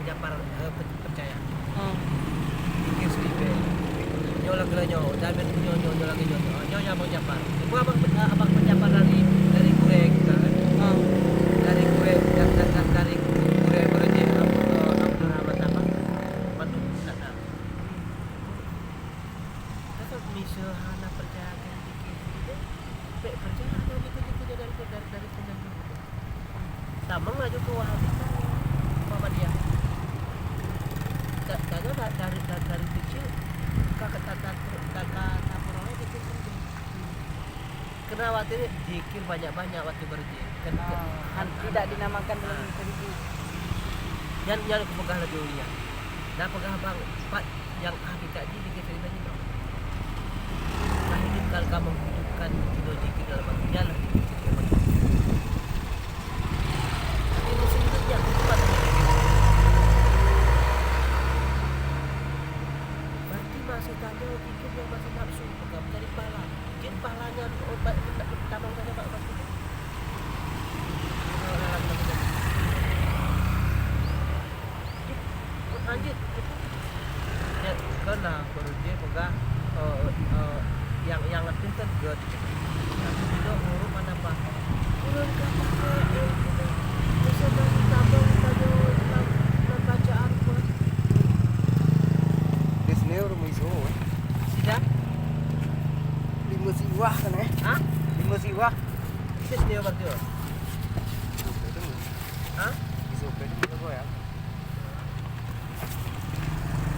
Japar percaya. Oh. Dikir selibe. Nyola gila nyo, David nyo lagi nyo. Nyonya Abang Japar. Gua abang Japar dari Kurek kan. Oh. Dari Kurek dan dari Kurek berarti Abdul Rahman apa? Bandung sana. Tetap misal hana percaya kan dikir selibe. Percaya ada gitu dari penyanyi. Sama ngaju ke Wahabi dia dari kecil kakak tapurongnya gitu karena waktu ini dikir banyak waktu berji kan Tidak dinamakan dalam tradisi. yang kepegah lebih ulia dan pegah bang pak yang hakikat ini dikir ceritanya dong nah ini kalau kamu menghidupkan jiwa dikir dalam bagian lah masih tanya dikit yang masih nafsu pegang mencari pahala jin pahalanya obat tambang saja pak lanjut ya kena baru dia pegang yang ngerti kan good tapi juga huruf mana pak ulun kata bisa dari tambang pada bacaan pun Disney orang iso. sudah 5 siwah kan eh? hah 5 siwah. itu dia berarti Iso pedem. hah Iso pedem apa ya?